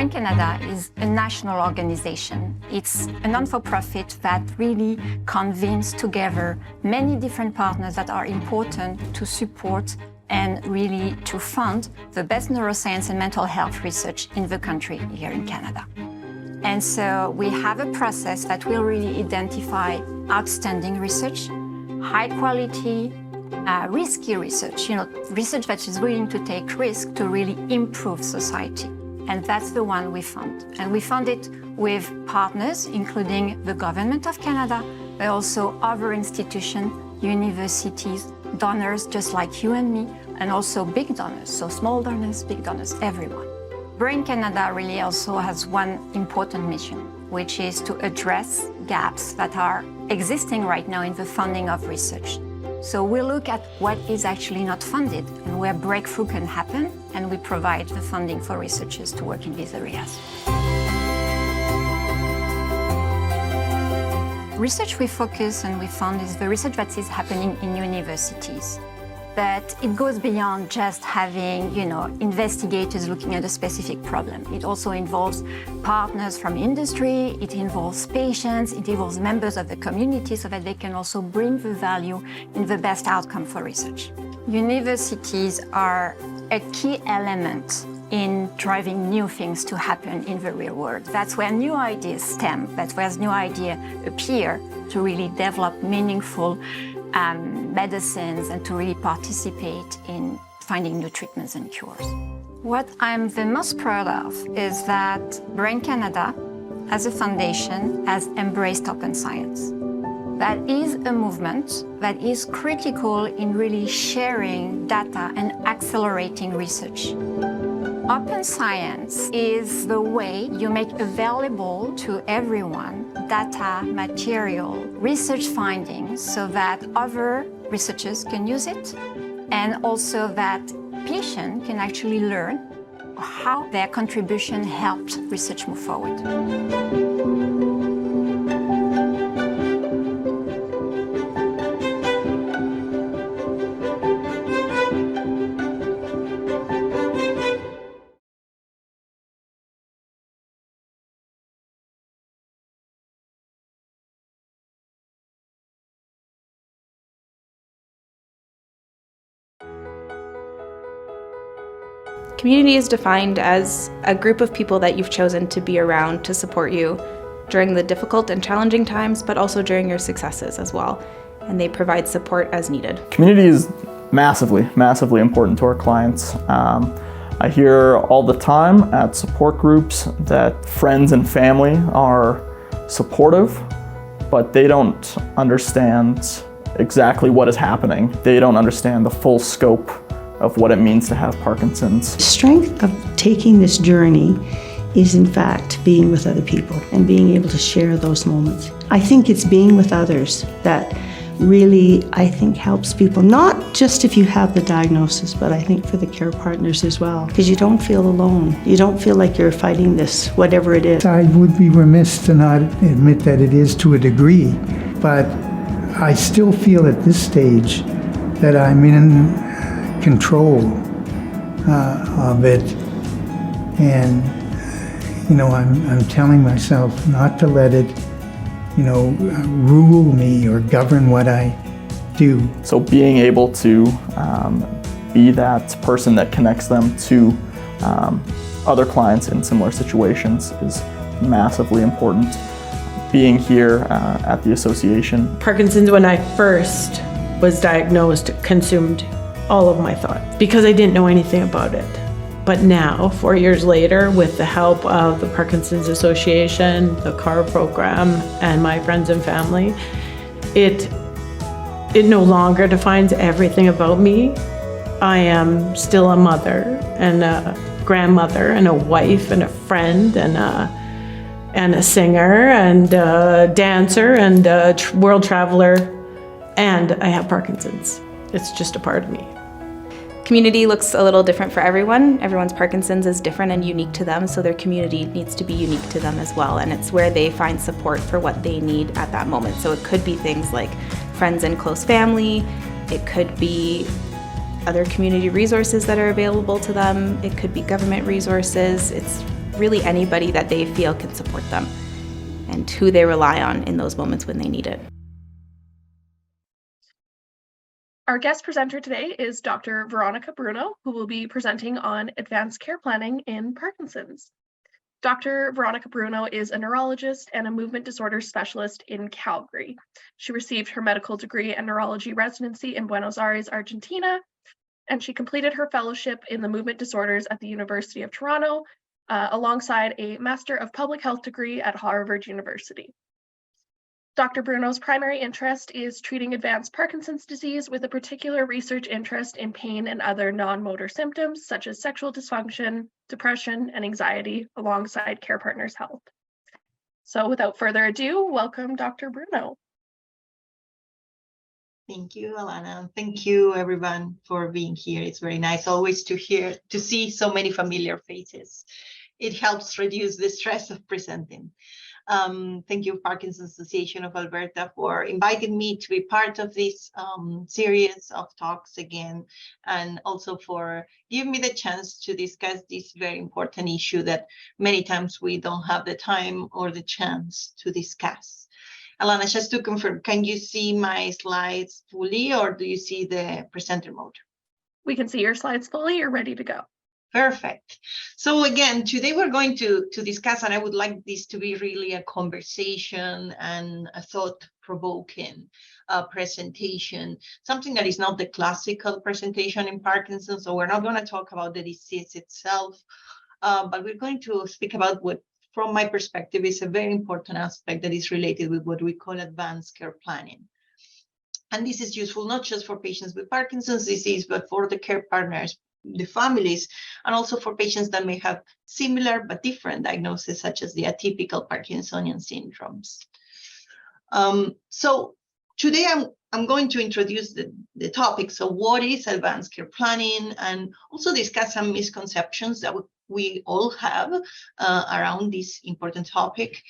Brain Canada is a national organization. It's a non-for-profit that really convenes together many different partners that are important to support and really to fund the best neuroscience and mental health research in the country here in Canada. And so we have a process that will really identify outstanding research, high quality, risky research, research that is willing to take risk to really improve society. And that's the one we fund. And we fund it with partners, including the Government of Canada, but also other institutions, universities, donors just like you and me, and also big donors, so small donors, big donors, everyone. Brain Canada really also has one important mission, which is to address gaps that are existing right now in the funding of research. So we look at what is actually not funded and where breakthrough can happen, and we provide the funding for researchers to work in these areas. Research we focus and we fund is the research that is happening in universities. But it goes beyond just having, investigators looking at a specific problem. It also involves partners from industry, it involves patients, it involves members of the community so that they can also bring the value in the best outcome for research. Universities are a key element in driving new things to happen in the real world. That's where new ideas stem, that's where new ideas appear to really develop meaningful medicines and to really participate in finding new treatments and cures. What I'm the most proud of is that Brain Canada, as a foundation, has embraced open science. That is a movement that is critical in really sharing data and accelerating research. Open science is the way you make available to everyone data, material, research findings so that other researchers can use it and also that patients can actually learn how their contribution helped research move forward. Community is defined as a group of people that you've chosen to be around to support you during the difficult and challenging times, but also during your successes as well. And they provide support as needed. Community is massively important to our clients. I hear all the time at support groups that friends and family are supportive, but they don't understand exactly what is happening. They don't understand the full scope of what it means to have Parkinson's. The strength of taking this journey is in fact being with other people and being able to share those moments. I think it's being with others that really, helps people, not just if you have the diagnosis, but I think for the care partners as well, because you don't feel alone. You don't feel like you're fighting this, whatever it is. I would be remiss to not admit that it is to a degree, but I still feel at this stage that I'm in control of it, and I'm telling myself not to let it rule me or govern what I do. So being able to be that person that connects them to other clients in similar situations is massively important. Being here at the association. Parkinson's, when I first was diagnosed, consumed all of my thoughts because I didn't know anything about it. But now, 4 years later, with the help of the Parkinson's Association, the CAR program, and my friends and family, it no longer defines everything about me. I am still a mother and a grandmother and a wife and a friend and a singer and a dancer and a world traveler, and I have Parkinson's. It's just a part of me. Community looks a little different for everyone. Everyone's Parkinson's is different and unique to them, so their community needs to be unique to them as well, and it's where they find support for what they need at that moment. So it could be things like friends and close family, it could be other community resources that are available to them, it could be government resources. It's really anybody that they feel can support them and who they rely on in those moments when they need it. Our guest presenter today is Dr. Veronica Bruno, who will be presenting on advanced care planning in Parkinson's. Dr. Veronica Bruno is a neurologist and a movement disorders specialist in Calgary. She received her medical degree and neurology residency in Buenos Aires, Argentina, and she completed her fellowship in the movement disorders at the University of Toronto, alongside a Master of Public Health degree at Harvard University. Dr. Bruno's primary interest is treating advanced Parkinson's disease with a particular research interest in pain and other non-motor symptoms such as sexual dysfunction, depression, and anxiety alongside care partners' health. So without further ado, welcome Dr. Bruno. Thank you, Alana. Thank you, everyone, for being here. It's very nice always to see so many familiar faces. It helps reduce the stress of presenting. Thank you, Parkinson's Association of Alberta, for inviting me to be part of this series of talks again, and also for giving me the chance to discuss this very important issue that many times we don't have the time or the chance to discuss. Alana, just to confirm, can you see my slides fully, or do you see the presenter mode? We can see your slides fully. You're ready to go. Perfect. So again, today we're going to discuss, and I would like this to be really a conversation and a thought-provoking presentation, something that is not the classical presentation in Parkinson's. So we're not going to talk about the disease itself, but we're going to speak about what, from my perspective, is a very important aspect that is related with what we call advanced care planning. And this is useful not just for patients with Parkinson's disease, but for the care partners, the families, and also for patients that may have similar but different diagnoses, such as the atypical Parkinsonian syndromes. So today I'm going to introduce the topic. So what is advanced care planning, and also discuss some misconceptions that we all have around this important topic.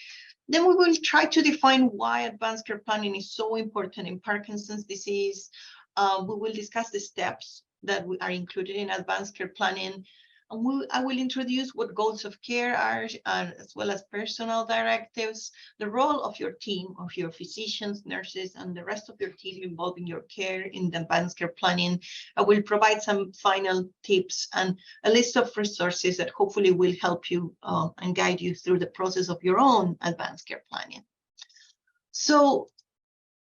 Then we will try to define why advanced care planning is so important in Parkinson's disease. We will discuss the steps that are included in advanced care planning. And I will introduce what goals of care are, as well as personal directives, the role of your team, of your physicians, nurses, and the rest of your team involved in your care in the advanced care planning. I will provide some final tips and a list of resources that hopefully will help you and guide you through the process of your own advanced care planning. So,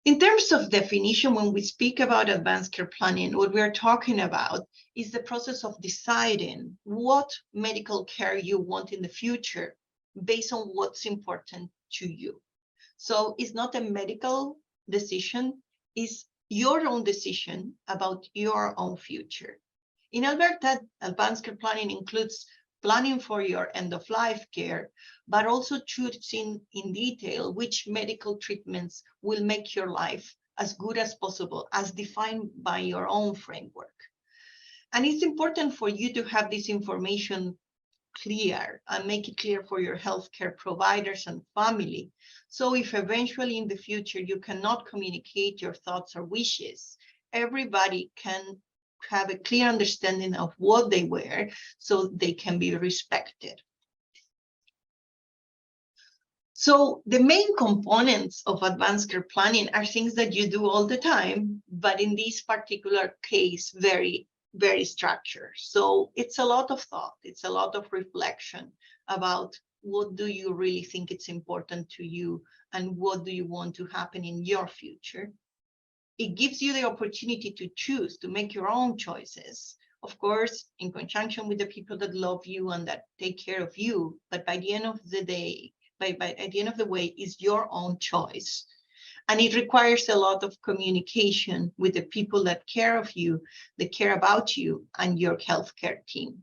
in terms of definition, when we speak about advanced care planning, what we are talking about is the process of deciding what medical care you want in the future based on what's important to you. So it's not a medical decision, it's your own decision about your own future. In Alberta, advanced care planning includes planning for your end-of-life care, but also choosing in detail which medical treatments will make your life as good as possible, as defined by your own framework. And it's important for you to have this information clear and make it clear for your healthcare providers and family. So if eventually in the future you cannot communicate your thoughts or wishes, everybody can have a clear understanding of what they were so they can be respected. So the main components of advanced care planning are things that you do all the time, but in this particular case, very, very structured. So it's a lot of thought, it's a lot of reflection about what do you really think it's important to you and what do you want to happen in your future. It gives you the opportunity to choose, to make your own choices, of course, in conjunction with the people that love you and that take care of you. But by the end of the day, at the end of the way, is your own choice. And it requires a lot of communication with the people that care of you, that care about you, and your healthcare team.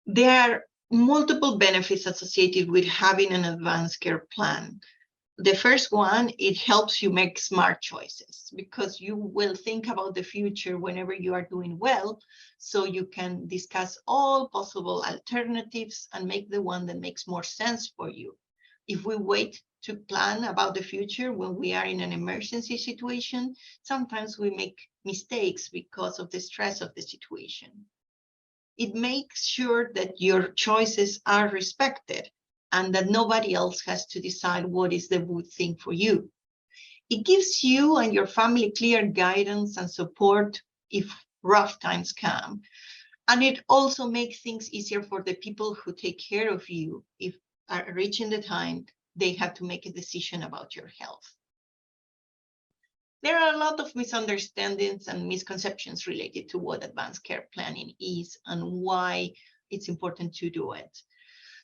There are multiple benefits associated with having an advanced care plan. The first one, it helps you make smart choices because you will think about the future whenever you are doing well, so you can discuss all possible alternatives and make the one that makes more sense for you. If we wait to plan about the future when we are in an emergency situation, sometimes we make mistakes because of the stress of the situation. It makes sure that your choices are respected and that nobody else has to decide what is the good thing for you. It gives you and your family clear guidance and support if rough times come. And it also makes things easier for the people who take care of you if are reaching the time they have to make a decision about your health. There are a lot of misunderstandings and misconceptions related to what advanced care planning is and why it's important to do it.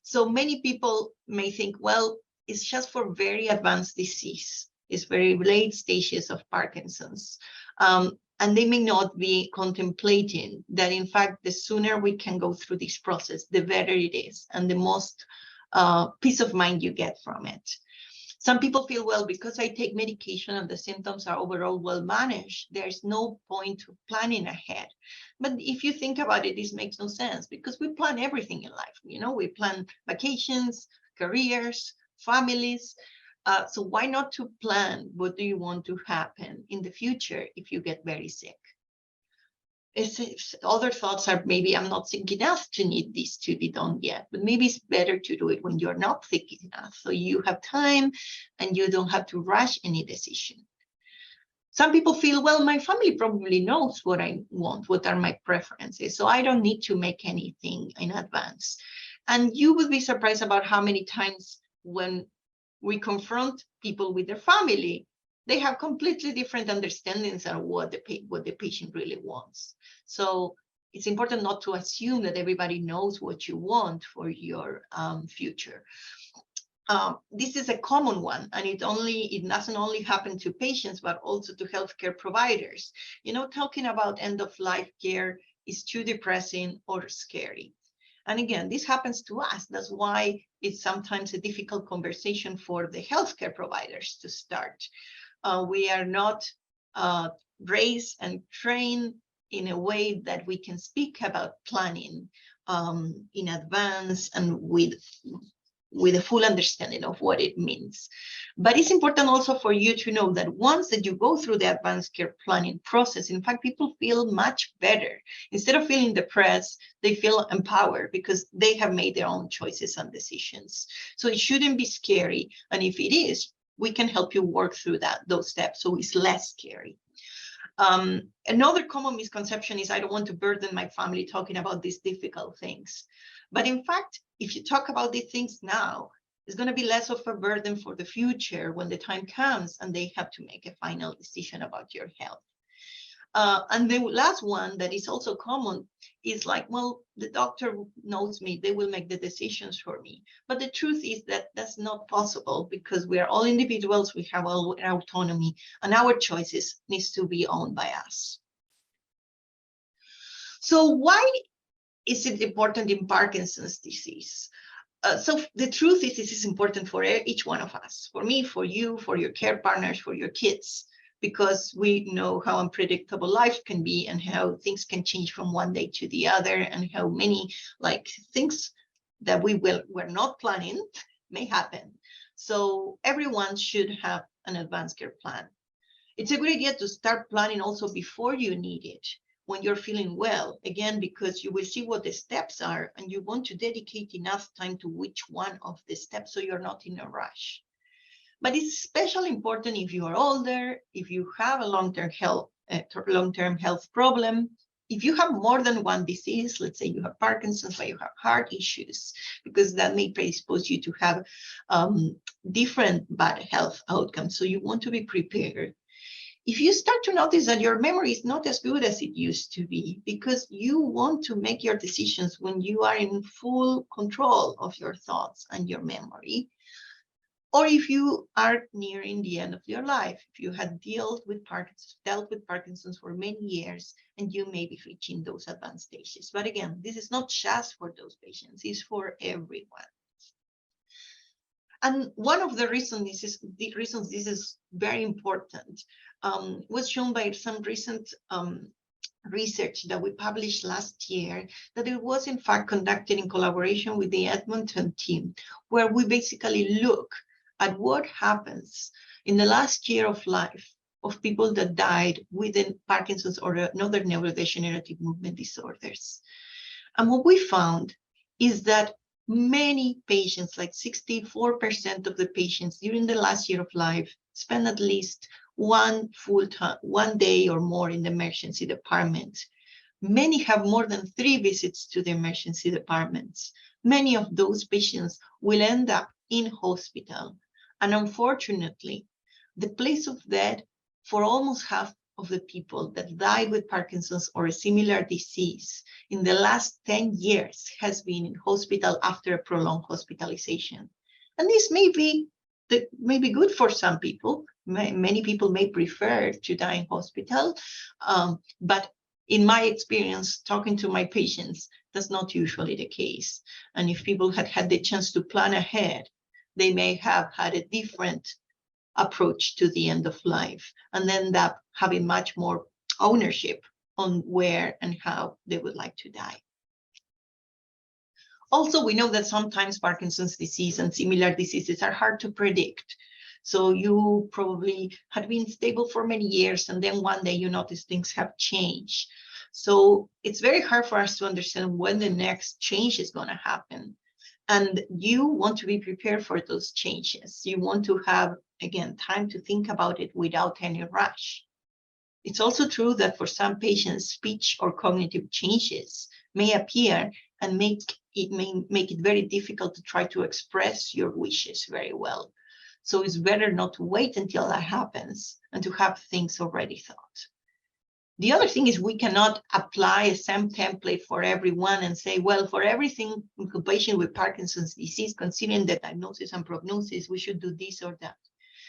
So many people may think, well, it's just for very advanced disease. It's very late stages of Parkinson's. And they may not be contemplating that, in fact, the sooner we can go through this process, the better it is, and the most peace of mind you get from it. Some people feel, well, because I take medication and the symptoms are overall well managed, there's no point of planning ahead. But if you think about it, this makes no sense because we plan everything in life. You know, we plan vacations, careers, families. So why not to plan what do you want to happen in the future if you get very sick? Other thoughts are maybe I'm not sick enough to need this to be done yet, but maybe it's better to do it when you're not sick enough. So you have time and you don't have to rush any decision. Some people feel, well, my family probably knows what I want, what are my preferences, so I don't need to make anything in advance. And you will be surprised about how many times when we confront people with their family, they have completely different understandings of what the patient really wants. So it's important not to assume that everybody knows what you want for your future. This is a common one, and it doesn't only happen to patients, but also to healthcare providers. You know, talking about end-of-life care is too depressing or scary. And again, this happens to us. That's why it's sometimes a difficult conversation for the healthcare providers to start. We are not raised and trained in a way that we can speak about planning in advance and with a full understanding of what it means. But it's important also for you to know that once that you go through the advanced care planning process, in fact, people feel much better. Instead of feeling depressed, they feel empowered because they have made their own choices and decisions. So it shouldn't be scary. And if it is, we can help you work through those steps so it's less scary. Another common misconception is I don't want to burden my family talking about these difficult things. But in fact, if you talk about these things now, it's going to be less of a burden for the future when the time comes and they have to make a final decision about your health. And the last one that is also common is like, well, the doctor knows me, they will make the decisions for me. But the truth is that that's not possible because we are all individuals, we have all our autonomy, and our choices needs to be owned by us. So why is it important in Parkinson's disease? So the truth is this is important for each one of us, for me, for you, for your care partners, for your kids, because we know how unpredictable life can be and how things can change from one day to the other and how many things that we're not planning may happen. So everyone should have an advanced care plan. It's a good idea to start planning also before you need it, when you're feeling well, again, because you will see what the steps are and you want to dedicate enough time to which one of the steps so you're not in a rush. But it's especially important if you are older, if you have a long-term health problem, if you have more than one disease, let's say you have Parkinson's, but you have heart issues, because that may predispose you to have different bad health outcomes. So you want to be prepared. If you start to notice that your memory is not as good as it used to be, because you want to make your decisions when you are in full control of your thoughts and your memory, or if you are nearing the end of your life, if you had dealt with Parkinson's for many years, and you may be reaching those advanced stages. But again, this is not just for those patients, it's for everyone. And one of the reasons this is very important was shown by some recent research that we published last year, that it was in fact conducted in collaboration with the Edmonton team, where we basically look at what happens in the last year of life of people that died within Parkinson's or another neurodegenerative movement disorders. And what we found is that many patients, like 64% of the patients during the last year of life, spend at least one day or more in the emergency department. Many have more than 3 visits to the emergency departments. Many of those patients will end up in hospital. And unfortunately, the place of death for almost half of the people that die with Parkinson's or a similar disease in the last 10 years has been in hospital after a prolonged hospitalization. And this may be good for some people. Many people may prefer to die in hospital, but in my experience, talking to my patients, that's not usually the case. And if people had had the chance to plan ahead, they may have had a different approach to the end of life and end up having much more ownership on where and how they would like to die. Also, we know that sometimes Parkinson's disease and similar diseases are hard to predict. So you probably had been stable for many years, and then one day you notice things have changed. So it's very hard for us to understand when the next change is going to happen. And you want to be prepared for those changes. You want to have, again, time to think about it without any rush. It's also true that for some patients, speech or cognitive changes may appear and make it very difficult to try to express your wishes very well. So it's better not to wait until that happens and to have things already thought. The other thing is we cannot apply a same template for everyone and say, well, for everything patient with Parkinson's disease, considering the diagnosis and prognosis, we should do this or that.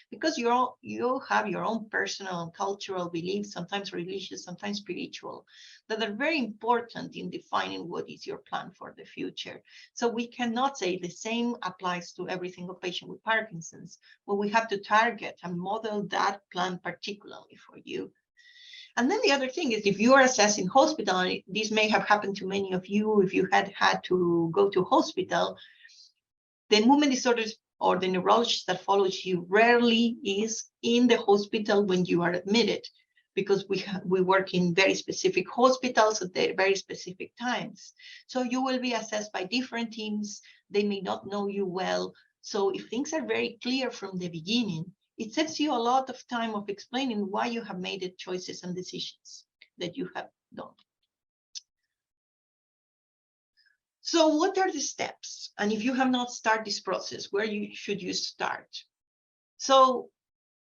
Because you have your own personal and cultural beliefs, sometimes religious, sometimes spiritual, that are very important in defining what is your plan for the future. So we cannot say the same applies to every single patient with Parkinson's, but we have to target and model that plan particularly for you. And then the other thing is, if you are assessed in hospital, and this may have happened to many of you, if you had to go to hospital, the movement disorders or the neurologist that follows you rarely is in the hospital when you are admitted, because we work in very specific hospitals at very specific times. So you will be assessed by different teams. They may not know you well. So if things are very clear from the beginning, it saves you a lot of time of explaining why you have made the choices and decisions that you have done. So what are the steps? And if you have not started this process, where should you start? So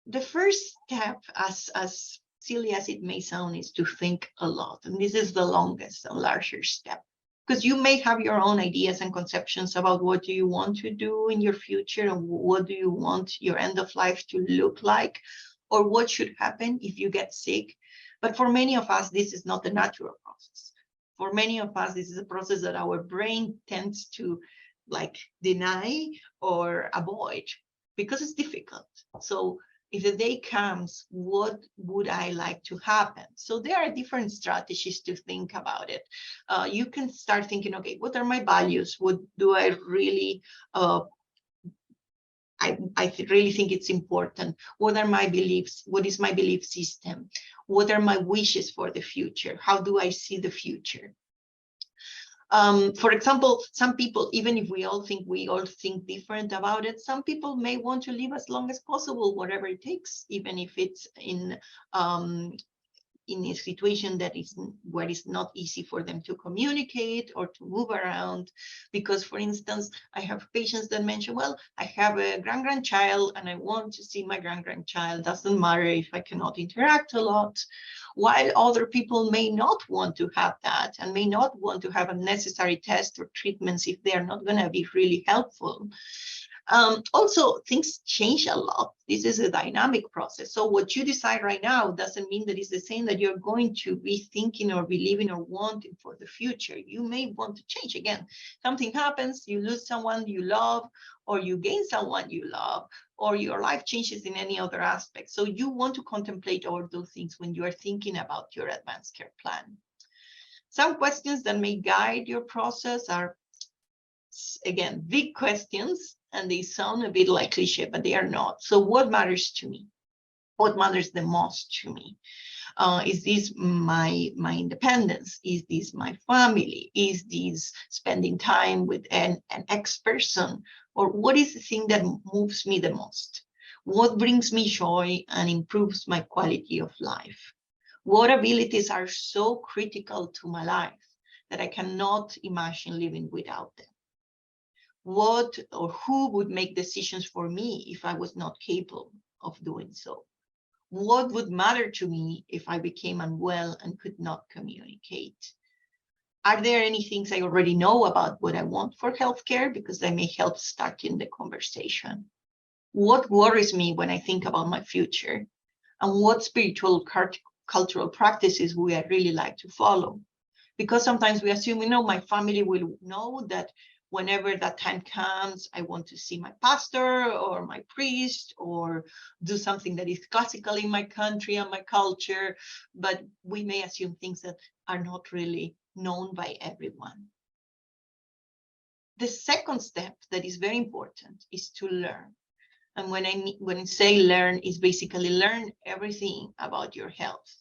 the first step, as silly as it may sound, is to think a lot. And this is the longest and larger step, because you may have your own ideas and conceptions about what do you want to do in your future and what do you want your end of life to look like, or what should happen if you get sick. But for many of us, this is not a natural process. For many of us, this is a process that our brain tends to deny or avoid because it's difficult. So if the day comes, what would I like to happen? So there are different strategies to think about it. You can start thinking, okay, what are my values? What do I really, I really think it's important. What are my beliefs? What is my belief system? What are my wishes for the future? How do I see the future? For example, some people, even if we all think different about it, some people may want to live as long as possible, whatever it takes, even if it's in a situation where it's not easy for them to communicate or to move around. Because, for instance, I have patients that mention, well, I have a grandchild and I want to see my grandchild. Doesn't matter if I cannot interact a lot. While other people may not want to have that and may not want to have unnecessary tests or treatments if they are not going to be really helpful. Also, things change a lot. This is a dynamic process. So what you decide right now doesn't mean that it's the same that you're going to be thinking or believing or wanting for the future. You may want to change again. Something happens, you lose someone you love, or you gain someone you love, or your life changes in any other aspect. So you want to contemplate all those things when you are thinking about your advanced care plan. Some questions that may guide your process are, again, big questions, and they sound a bit like cliche, but they are not. So what matters to me? What matters the most to me? Is this my independence? Is this my family? Is this spending time with an ex person? Or what is the thing that moves me the most? What brings me joy and improves my quality of life? What abilities are so critical to my life that I cannot imagine living without them? What or who would make decisions for me if I was not capable of doing so? What would matter to me if I became unwell and could not communicate? Are there any things I already know about what I want for healthcare, because they may help starting the conversation? What worries me when I think about my future? And what spiritual cultural practices would I really like to follow? Because sometimes we assume, my family will know that whenever that time comes, I want to see my pastor or my priest or do something that is classical in my country and my culture. But we may assume things that are not really known by everyone. The second step that is very important is to learn. And when I say learn, is basically learn everything about your health,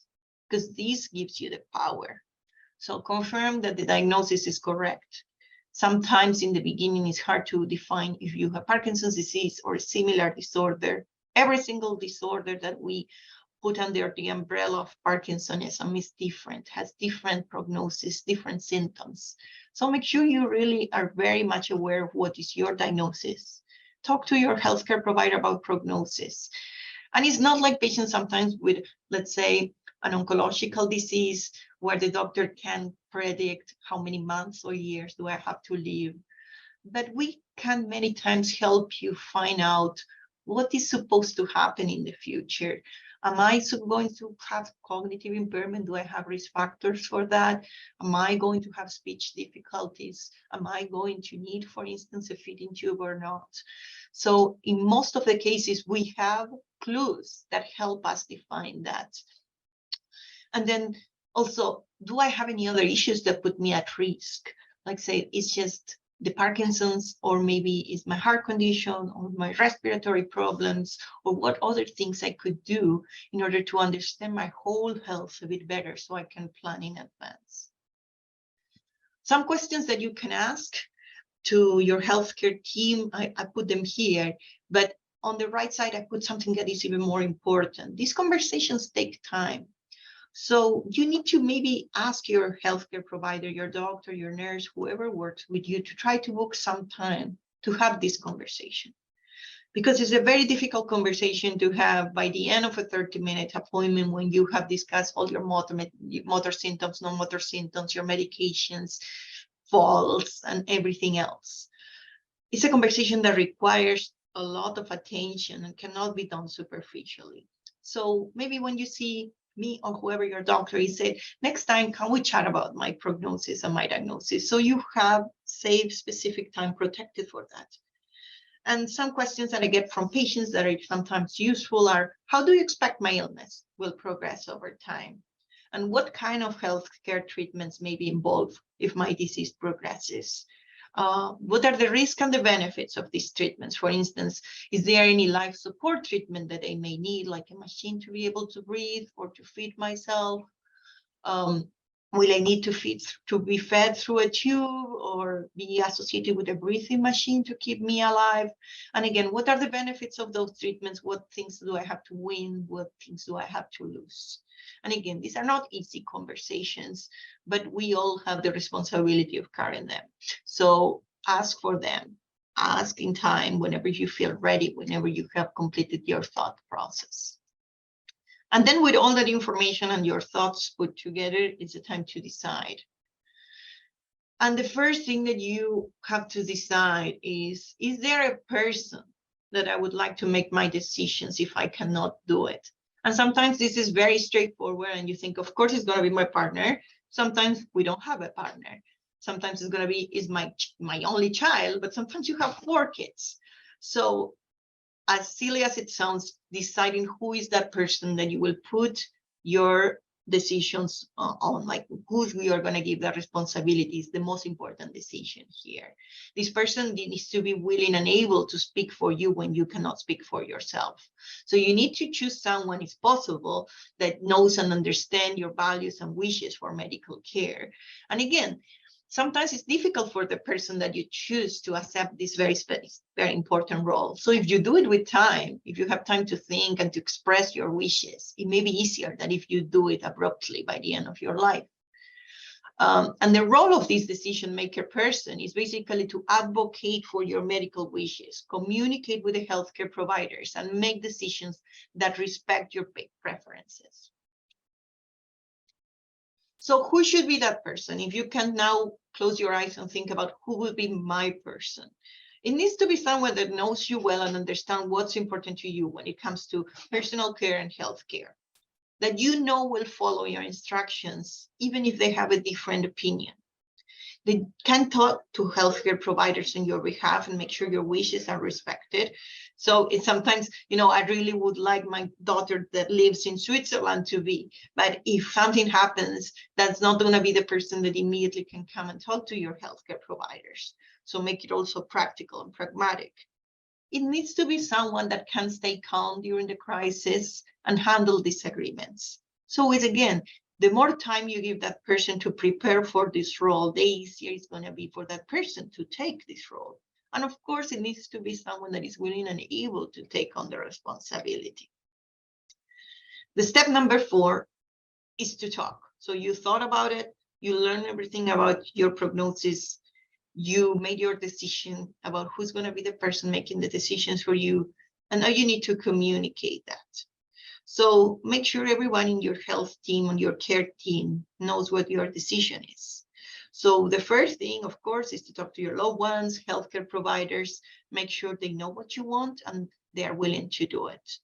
because this gives you the power. So confirm that the diagnosis is correct. Sometimes in the beginning, it's hard to define if you have Parkinson's disease or a similar disorder. Every single disorder that we put under the umbrella of Parkinsonism is different, has different prognosis, different symptoms. So make sure you really are very much aware of what is your diagnosis. Talk to your healthcare provider about prognosis. And it's not like patients sometimes with, let's say, an oncological disease where the doctor can predict how many months or years do I have to live. But we can many times help you find out what is supposed to happen in the future. Am I going to have cognitive impairment? Do I have risk factors for that? Am I going to have speech difficulties? Am I going to need, for instance, a feeding tube or not? So in most of the cases, we have clues that help us define that. And then also, do I have any other issues that put me at risk? Like say, it's just the Parkinson's, or maybe it's my heart condition or my respiratory problems, or what other things I could do in order to understand my whole health a bit better so I can plan in advance. Some questions that you can ask to your healthcare team, I put them here, but on the right side, I put something that is even more important. These conversations take time. So you need to maybe ask your healthcare provider, your doctor, your nurse, whoever works with you, to try to book some time to have this conversation. Because it's a very difficult conversation to have by the end of a 30-minute appointment when you have discussed all your motor symptoms, non-motor symptoms, your medications, falls, and everything else. It's a conversation that requires a lot of attention and cannot be done superficially. So maybe when you see me or whoever your doctor is, say, next time, can we chat about my prognosis and my diagnosis? So you have saved specific time protected for that. And some questions that I get from patients that are sometimes useful are, how do you expect my illness will progress over time? And what kind of healthcare treatments may be involved if my disease progresses? What are the risks and the benefits of these treatments? For instance, is there any life support treatment that I may need, like a machine to be able to breathe or to feed myself? Will I need to be fed through a tube or be associated with a breathing machine to keep me alive? And again, what are the benefits of those treatments? What things do I have to win? What things do I have to lose? And again, these are not easy conversations, but we all have the responsibility of carrying them. So ask for them. Ask in time whenever you feel ready, whenever you have completed your thought process. And then with all that information and your thoughts put together, it's a time to decide. And the first thing that you have to decide is there a person that I would like to make my decisions if I cannot do it? And sometimes this is very straightforward and you think, of course, it's going to be my partner. Sometimes we don't have a partner. Sometimes it's going to be, is my only child, but sometimes you have 4 kids. So as silly as it sounds, deciding who is that person that you will put your decisions on like who we are going to give the responsibility is the most important decision here. This person needs to be willing and able to speak for you when you cannot speak for yourself. So you need to choose someone, if possible, that knows and understands your values and wishes for medical care. And again, sometimes it's difficult for the person that you choose to accept this very important role. So if you do it with time, if you have time to think and to express your wishes, it may be easier than if you do it abruptly by the end of your life. And the role of this decision maker person is basically to advocate for your medical wishes, communicate with the healthcare providers, and make decisions that respect your preferences. So who should be that person? If you can now close your eyes and think about who will be my person. It needs to be someone that knows you well and understands what's important to you when it comes to personal care and healthcare. That you know will follow your instructions, even if they have a different opinion. They can talk to healthcare providers on your behalf and make sure your wishes are respected. So it's sometimes, you know, I really would like my daughter that lives in Switzerland to be, but if something happens, that's not going to be the person that immediately can come and talk to your healthcare providers. So make it also practical and pragmatic. It needs to be someone that can stay calm during the crisis and handle disagreements. So it's again, the more time you give that person to prepare for this role, the easier it's going to be for that person to take this role. And of course, it needs to be someone that is willing and able to take on the responsibility. The step number 4 is to talk. So you thought about it, you learned everything about your prognosis, you made your decision about who's going to be the person making the decisions for you, and now you need to communicate that. So make sure everyone in your health team and your care team knows what your decision is. So the first thing, of course, is to talk to your loved ones, healthcare providers, make sure they know what you want and they are willing to do it.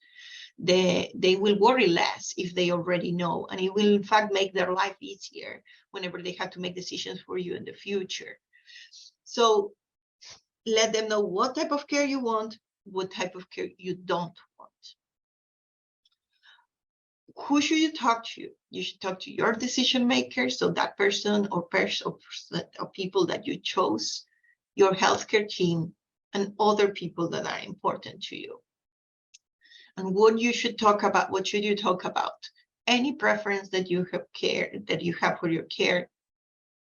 They will worry less if they already know, and it will in fact make their life easier whenever they have to make decisions for you in the future. So let them know what type of care you want, what type of care you don't want. Who should you talk to? You should talk to your decision makers, so that person or people that you chose, your healthcare team, and other people that are important to you. And what should you talk about? Any preference that you have for your care,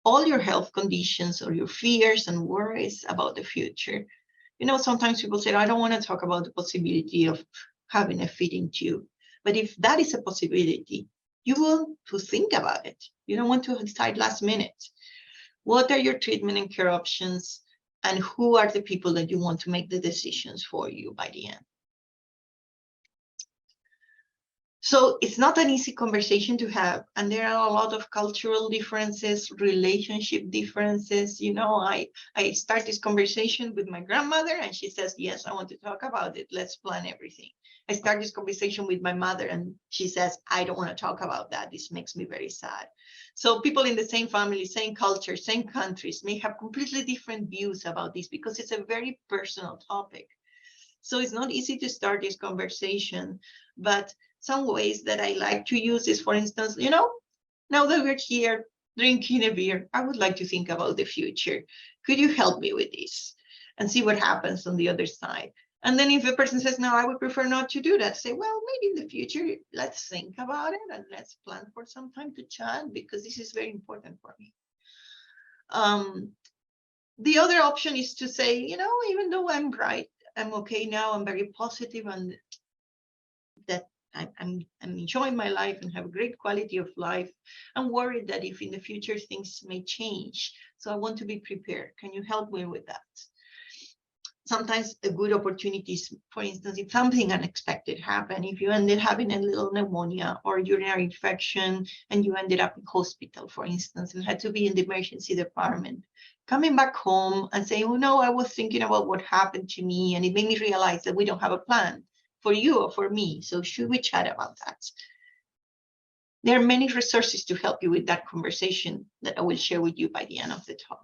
all your health conditions or your fears and worries about the future. You know, sometimes people say, I don't want to talk about the possibility of having a feeding tube. But if that is a possibility, you want to think about it. You don't want to decide last minute. What are your treatment and care options? And who are the people that you want to make the decisions for you by the end? So it's not an easy conversation to have. And there are a lot of cultural differences, relationship differences. You know, I start this conversation with my grandmother and she says, yes, I want to talk about it. Let's plan everything. I start this conversation with my mother and she says, I don't want to talk about that. This makes me very sad. So people in the same family, same culture, same countries may have completely different views about this because it's a very personal topic. So it's not easy to start this conversation, but some ways that I like to use is, for instance, you know, now that we're here drinking a beer, I would like to think about the future. Could you help me with this? And see what happens on the other side. And then if a person says, no, I would prefer not to do that, say, well, maybe in the future, let's think about it and let's plan for some time to chat because this is very important for me. The other option is to say, you know, even though I'm right, I'm okay now, I'm very positive and that I'm enjoying my life and have a great quality of life. I'm worried that if in the future things may change. So I want to be prepared. Can you help me with that? Sometimes a good opportunity is, for instance, if something unexpected happened, if you ended having a little pneumonia or urinary infection and you ended up in hospital, for instance, and had to be in the emergency department, coming back home and saying, oh no, I was thinking about what happened to me and it made me realize that we don't have a plan for you or for me. So should we chat about that? There are many resources to help you with that conversation that I will share with you by the end of the talk.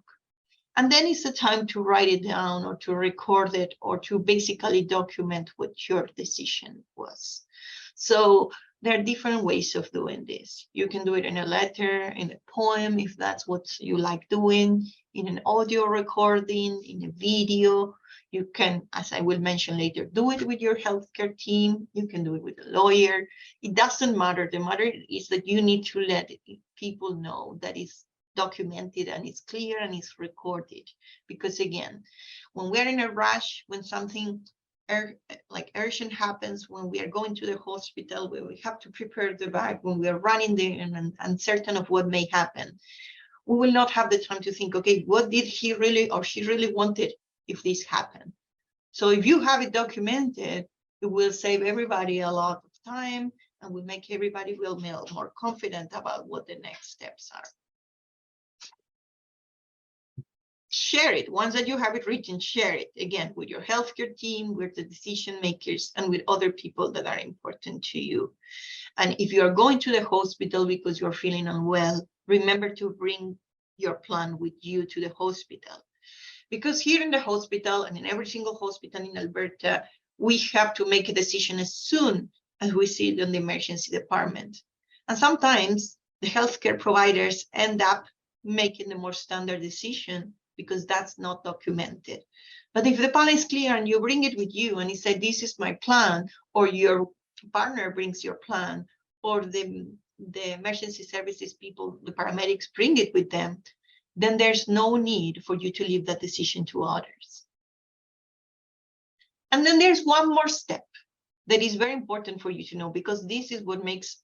And then it's the time to write it down or to record it or to basically document what your decision was. So there are different ways of doing this. You can do it in a letter, in a poem, if that's what you like doing, in an audio recording, in a video. You can, as I will mention later, do it with your healthcare team. You can do it with a lawyer. It doesn't matter. The matter is that you need to let people know that it's documented and it's clear and it's recorded. Because again, when we're in a rush, when something like urgent happens, when we are going to the hospital, where we have to prepare the bag, when we are running there and uncertain of what may happen, we will not have the time to think, okay, what did he really or she really wanted if this happened? So if you have it documented, it will save everybody a lot of time and will make everybody feel more confident about what the next steps are. Share it. Once that you have it written, share it again with your healthcare team, with the decision makers, and with other people that are important to you. And if you are going to the hospital because you're feeling unwell, remember to bring your plan with you to the hospital. Because here in the hospital and in every single hospital in Alberta, we have to make a decision as soon as we see it in the emergency department. And sometimes the healthcare providers end up making the more standard decision because that's not documented. But if the plan is clear and you bring it with you and you say, this is my plan, or your partner brings your plan, or the emergency services people, the paramedics bring it with them, then there's no need for you to leave that decision to others. And then there's one more step that is very important for you to know, because this is what makes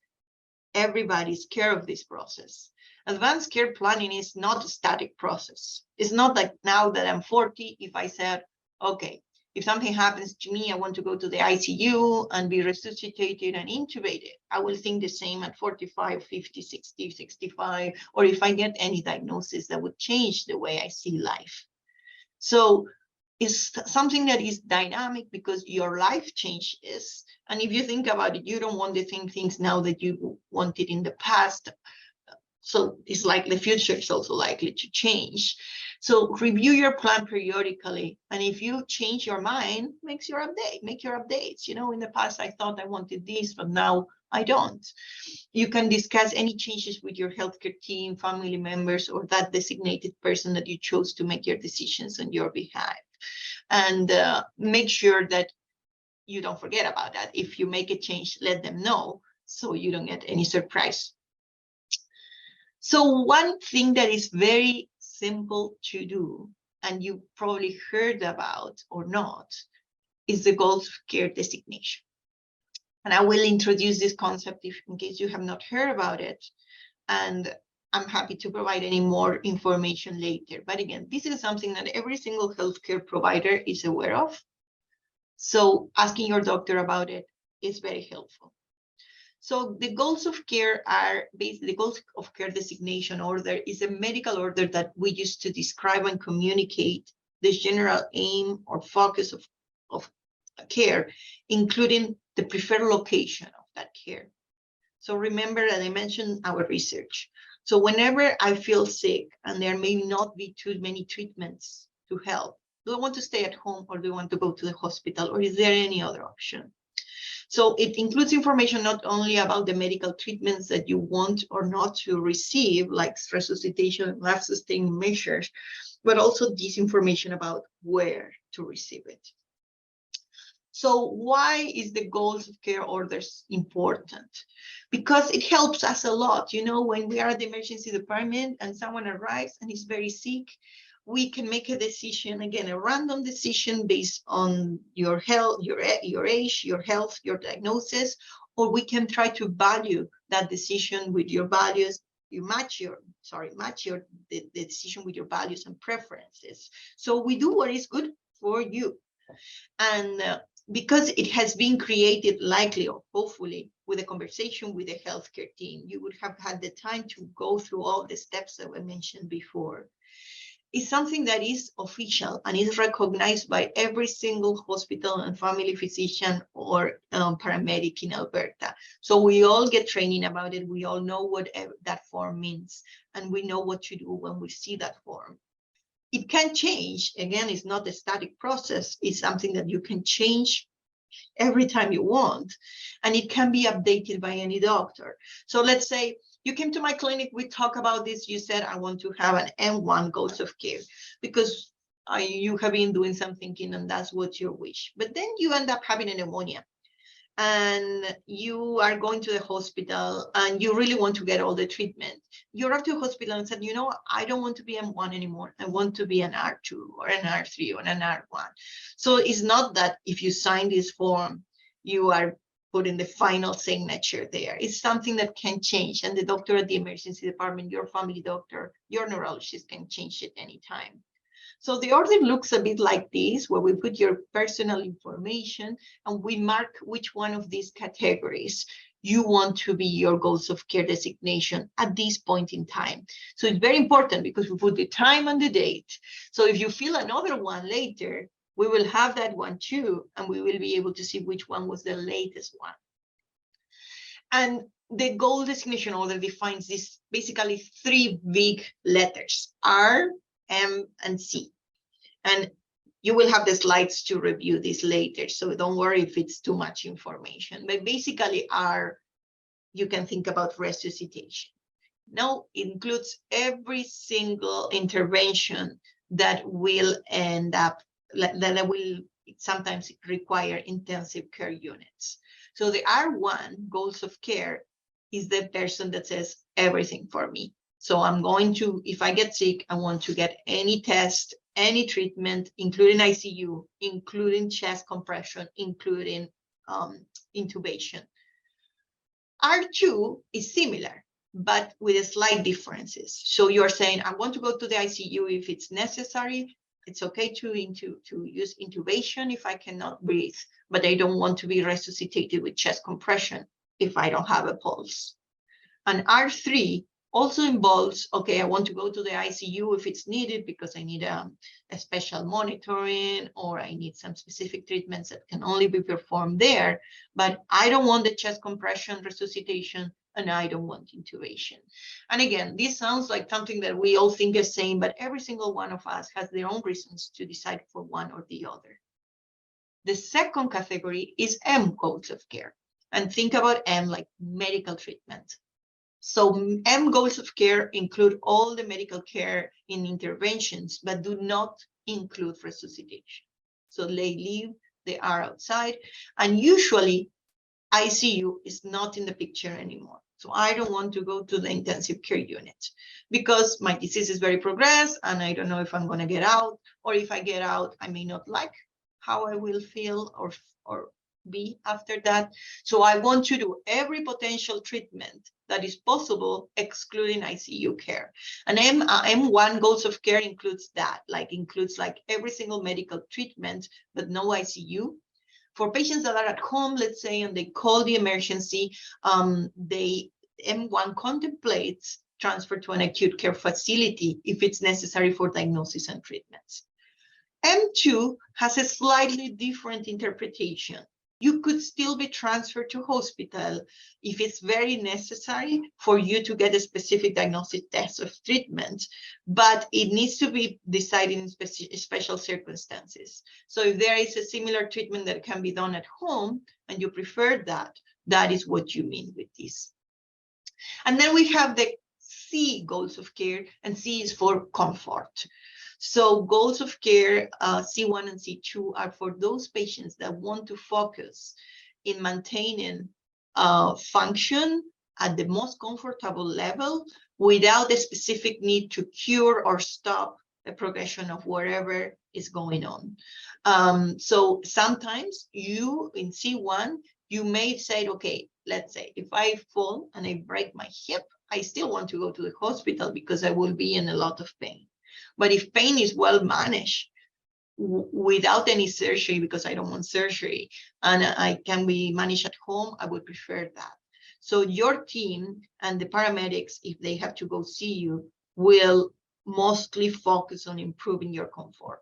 everybody scared of this process. Advanced care planning is not a static process. It's not like now that I'm 40, if I said, okay, if something happens to me, I want to go to the ICU and be resuscitated and intubated. I will think the same at 45, 50, 60, 65, or if I get any diagnosis that would change the way I see life. So it's something that is dynamic because your life changes. And if you think about it, you don't want the same things now that you wanted in the past. So it's like the future is also likely to change. So review your plan periodically. And if you change your mind, make your updates. You know, in the past, I thought I wanted this, but now I don't. You can discuss any changes with your healthcare team, family members, or that designated person that you chose to make your decisions on your behalf. And make sure that you don't forget about that. If you make a change, let them know so you don't get any surprise. So one thing that is very simple to do, and you probably heard about or not, is the goals of care designation. And I will introduce this concept in case you have not heard about it. And I'm happy to provide any more information later. But again, this is something that every single healthcare provider is aware of. So asking your doctor about it is very helpful. So the goals of care are basically the goals of care designation order is a medical order that we use to describe and communicate the general aim or focus of care, including the preferred location of that care. So remember that I mentioned our research. So whenever I feel sick and there may not be too many treatments to help, do I want to stay at home or do I want to go to the hospital, or is there any other option? So it includes information not only about the medical treatments that you want or not to receive, like resuscitation, life-sustaining measures, but also this information about where to receive it. So why is the goals of care orders important? Because it helps us a lot. You know, when we are at the emergency department and someone arrives and is very sick, we can make a decision, again, a random decision based on your health, your age, your health, your diagnosis, or we can try to value that decision with your values. You match the decision with your values and preferences. So we do what is good for you. And because it has been created likely or hopefully with a conversation with the healthcare team, you would have had the time to go through all the steps that were mentioned before. It's something that is official and is recognized by every single hospital and family physician or paramedic in Alberta. So we all get training about it. We all know what that form means, and we know what to do when we see that form. It can change. Again, it's not a static process. It's something that you can change every time you want, and it can be updated by any doctor. So let's say you came to my clinic, we talk about this, you said, I want to have an M1 goals of care because you have been doing some thinking and that's what your wish. But then you end up having a pneumonia and you are going to the hospital and you really want to get all the treatment. You're up to the hospital and said, you know, I don't want to be M1 anymore. I want to be an R2 or an R3 or an R1. So it's not that if you sign this form, you are putting the final signature there. It's something that can change. And the doctor at the emergency department, your family doctor, your neurologist can change it anytime. So the order looks a bit like this, where we put your personal information and we mark which one of these categories you want to be your goals of care designation at this point in time. So it's very important because we put the time and the date. So if you fill another one later, we will have that one too, and we will be able to see which one was the latest one. And the goal designation order defines these basically 3 big letters, R, M, and C. And you will have the slides to review this later, so don't worry if it's too much information. But basically R, you can think about resuscitation. Now it includes every single intervention that will end up, that will sometimes require intensive care units. So the R1, goals of care, is the person that says everything for me. So I'm going to, if I get sick, I want to get any test, any treatment, including ICU, including chest compression, including intubation. R2 is similar, but with slight differences. So you're saying, I want to go to the ICU if it's necessary. It's okay to use intubation if I cannot breathe, but I don't want to be resuscitated with chest compression if I don't have a pulse. And R3 also involves, okay, I want to go to the ICU if it's needed because I need a special monitoring or I need some specific treatments that can only be performed there, but I don't want the chest compression resuscitation and I don't want intubation. And again, this sounds like something that we all think is same, but every single one of us has their own reasons to decide for one or the other. The second category is M, goals of care. And think about M like medical treatment. So M, goals of care, include all the medical care in interventions, but do not include resuscitation. So they leave, they are outside, and usually ICU is not in the picture anymore. So I don't want to go to the intensive care unit because my disease is very progressed and I don't know if I'm going to get out, or if I get out, I may not like how I will feel or be after that. So I want to do every potential treatment that is possible, excluding ICU care. And M1 goals of care includes that, includes every single medical treatment, but no ICU. For patients that are at home, let's say, and they call the emergency, the M1 contemplates transfer to an acute care facility if it's necessary for diagnosis and treatments. M2 has a slightly different interpretation. You could still be transferred to hospital if it's very necessary for you to get a specific diagnostic test of treatment, but it needs to be decided in special circumstances. So if there is a similar treatment that can be done at home and you prefer that, that is what you mean with this. And then we have the C, goals of care, and C is for comfort. So goals of care, C1 and C2, are for those patients that want to focus in maintaining function at the most comfortable level without a specific need to cure or stop the progression of whatever is going on. So sometimes you, in C1, you may say, okay, let's say if I fall and I break my hip, I still want to go to the hospital because I will be in a lot of pain. But if pain is well managed without any surgery, because I don't want surgery, and I can be managed at home, I would prefer that. So your team and the paramedics, if they have to go see you, will mostly focus on improving your comfort.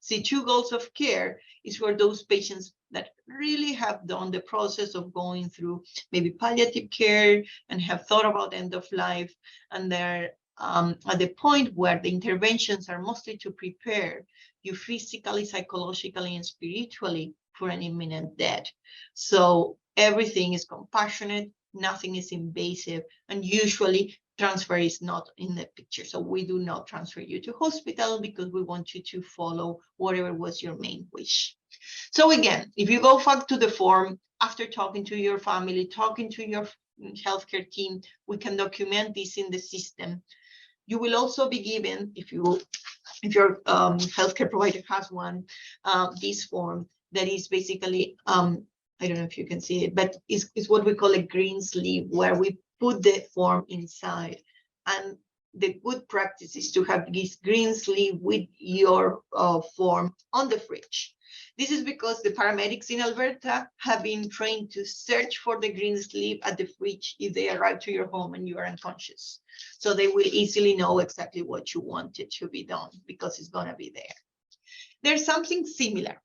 C2 goals of care is for those patients that really have done the process of going through maybe palliative care and have thought about end of life, and they're at the point where the interventions are mostly to prepare you physically, psychologically, and spiritually for an imminent death. So everything is compassionate, nothing is invasive, and usually transfer is not in the picture. So we do not transfer you to hospital because we want you to follow whatever was your main wish. So again, if you go back to the form, after talking to your family, talking to your healthcare team, we can document this in the system. You will also be given, if your healthcare provider has one, this form that is basically, I don't know if you can see it, but it's what we call a green sleeve, where we put the form inside. And the good practice is to have this green sleeve with your form on the fridge. This is because the paramedics in Alberta have been trained to search for the green sleeve at the fridge if they arrive to your home and you are unconscious. So they will easily know exactly what you wanted to be done because it's going to be there. There's something similar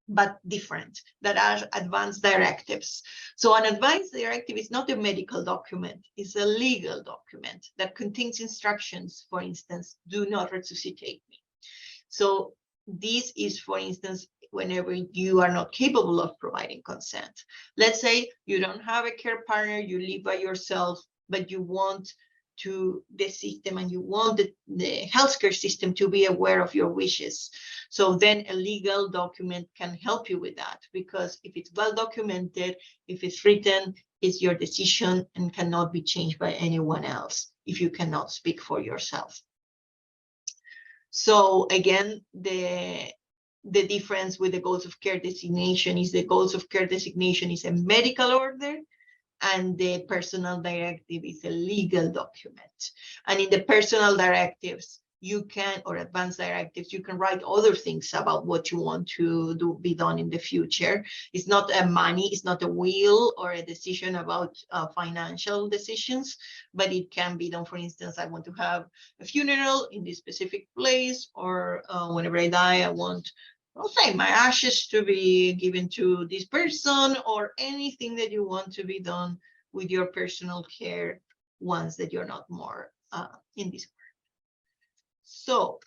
but different that are advanced directives. So an advanced directive is not a medical document, it's a legal document that contains instructions. For instance, do not resuscitate me. So this is, for instance, whenever you are not capable of providing consent. Let's say you don't have a care partner, you live by yourself, but you want the system and you want the healthcare system to be aware of your wishes. So then a legal document can help you with that, because if it's well documented, if it's written, it's your decision and cannot be changed by anyone else if you cannot speak for yourself. So again, the difference with the goals of care designation is the goals of care designation is a medical order, and the personal directive is a legal document. And in the personal directives, you can, or advanced directives, you can write other things about what you want to be done in the future. It's not a money, it's not a will or a decision about financial decisions, but it can be done. For instance, I want to have a funeral in this specific place, or whenever I die, I want, I'll say, my ashes to be given to this person, or anything that you want to be done with your personal care once that you're not more in this world. So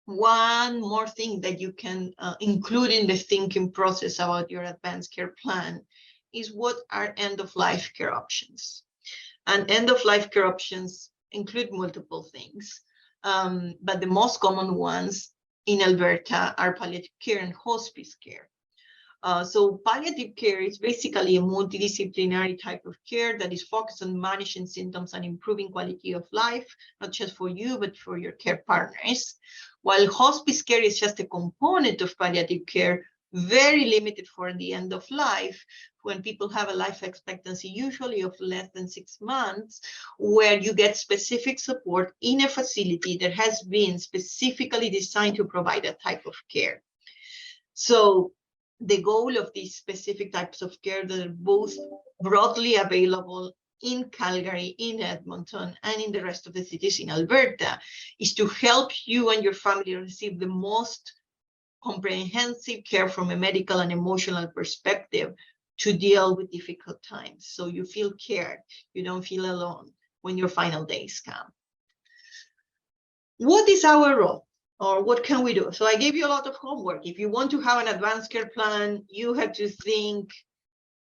one more thing that you can include in the thinking process about your advanced care plan is what are end-of-life care options. And end-of-life care options include multiple things, but the most common ones in Alberta are palliative care and hospice care. So palliative care is basically a multidisciplinary type of care that is focused on managing symptoms and improving quality of life, not just for you, but for your care partners. While hospice care is just a component of palliative care, very limited for the end of life, when people have a life expectancy usually of less than 6 months, where you get specific support in a facility that has been specifically designed to provide a type of care. So the goal of these specific types of care that are both broadly available in Calgary, in Edmonton, and in the rest of the cities in Alberta is to help you and your family receive the most comprehensive care from a medical and emotional perspective to deal with difficult times. So you feel cared, you don't feel alone when your final days come. What is our role? Or what can we do? So I gave you a lot of homework. If you want to have an advanced care plan, you have to think,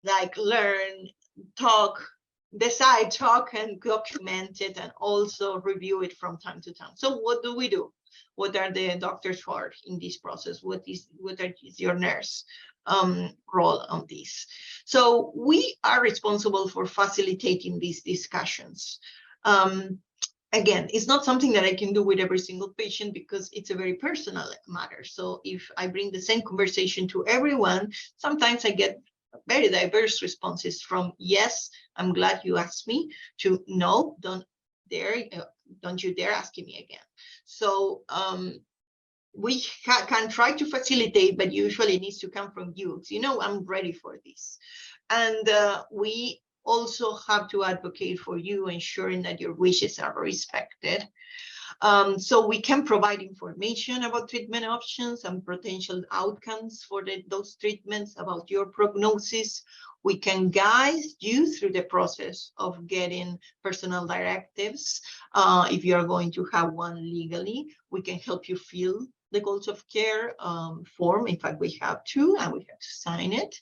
like, learn, talk, decide, talk, and document it, and also review it from time to time. So what do we do? What are the doctors for in this process? What is your nurse role on this? So we are responsible for facilitating these discussions. Again, it's not something that I can do with every single patient because it's a very personal matter. So if I bring the same conversation to everyone, sometimes I get very diverse responses from yes, I'm glad you asked me, to no, don't you dare asking me again. So we can try to facilitate, but usually it needs to come from you. So, I'm ready for this. And we also have to advocate for you, ensuring that your wishes are respected. So we can provide information about treatment options and potential outcomes for those treatments, about your prognosis. We can guide you through the process of getting personal directives. If you are going to have one legally, we can help you fill the goals of care form. In fact, we have two, and we have to sign it.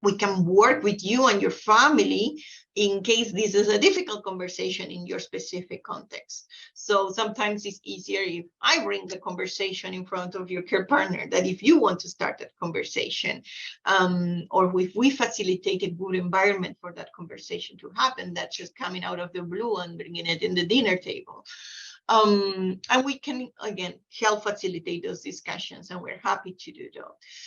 We can work with you and your family in case this is a difficult conversation in your specific context. So sometimes it's easier if I bring the conversation in front of your care partner than if you want to start that conversation, or if we facilitate a good environment for that conversation to happen, that's just coming out of the blue and bringing it in the dinner table. And we can, again, help facilitate those discussions, and we're happy to do that.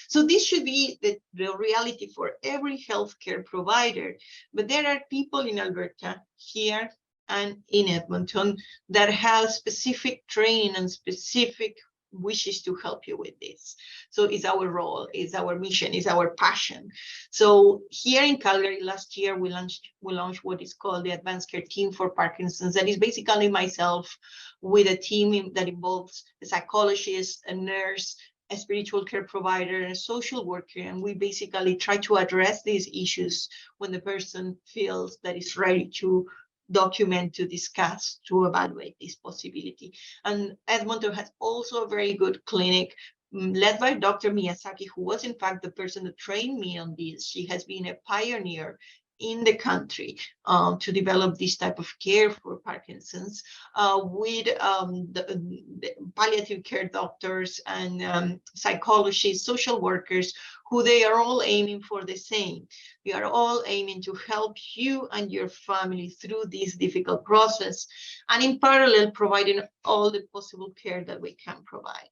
So this should be the reality for every healthcare provider. But there are people in Alberta, here and in Edmonton, that have specific training and specific wishes to help you with this. So it's our role, it's our mission, it's our passion. So here in Calgary last year, we launched what is called the Advanced Care Team for Parkinson's. That is basically myself with a team that involves a psychologist, a nurse, a spiritual care provider, and a social worker. And we basically try to address these issues when the person feels that it's ready to document, to discuss, to evaluate this possibility. And Edmonton has also a very good clinic led by Dr. Miyazaki, who was in fact the person that trained me on this. She has been a pioneer in the country to develop this type of care for Parkinson's, with the palliative care doctors and psychologists, social workers, who they are all aiming for the same. We are all aiming to help you and your family through this difficult process, and in parallel, providing all the possible care that we can provide.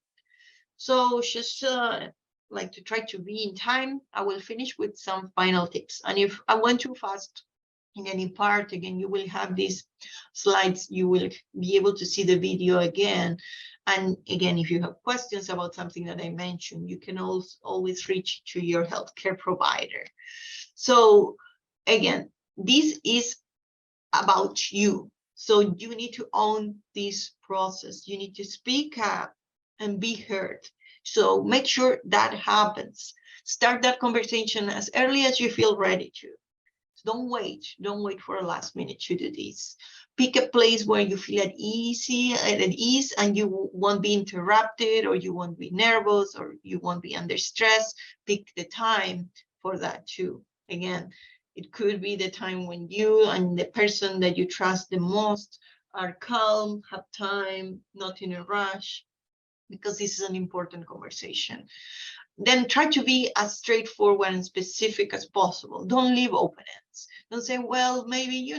So just like to try to be in time, I will finish with some final tips. And if I went too fast in any part, again, you will have these slides. You will be able to see the video again. And again, if you have questions about something that I mentioned, you can always reach to your healthcare provider. So again, this is about you. So you need to own this process. You need to speak up and be heard. So make sure that happens. Start that conversation as early as you feel ready to. Don't wait for a last minute to do this. Pick a place where you feel at ease, and you won't be interrupted, or you won't be nervous, or you won't be under stress. Pick the time for that too. Again, it could be the time when you and the person that you trust the most are calm, have time, not in a rush, because this is an important conversation. Then try to be as straightforward and specific as possible. Don't leave open ends. Don't say, well, maybe,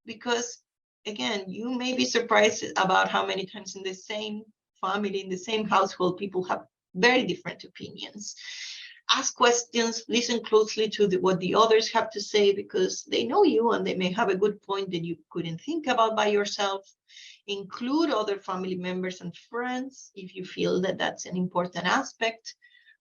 because again, you may be surprised about how many times in the same family, in the same household, people have very different opinions. Ask questions, listen closely to what the others have to say, because they know you and they may have a good point that you couldn't think about by yourself. Include other family members and friends if you feel that that's an important aspect.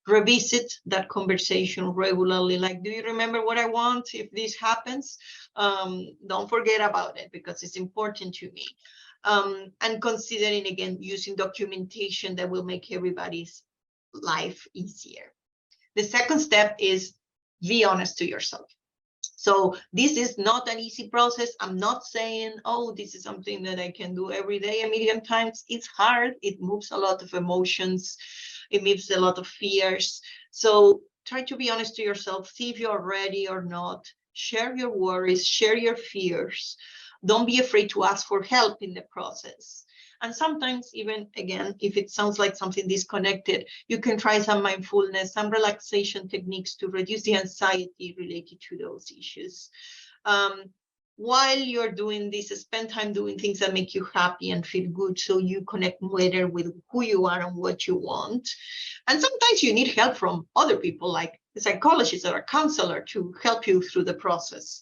Revisit that conversation regularly. Like, do you remember what I want if this happens? Don't forget about it, because it's important to me. And considering, again, using documentation that will make everybody's life easier. The second step is be honest to yourself. So this is not an easy process. I'm not saying, oh, this is something that I can do every day a million times. It's hard. It moves a lot of emotions. It moves a lot of fears. So try to be honest to yourself. See if you're ready or not. Share your worries. Share your fears. Don't be afraid to ask for help in the process. And sometimes even, again, if it sounds like something disconnected, you can try some mindfulness, some relaxation techniques to reduce the anxiety related to those issues. While you're doing this, spend time doing things that make you happy and feel good, so you connect better with who you are and what you want. And sometimes you need help from other people, like a psychologist or a counselor, to help you through the process.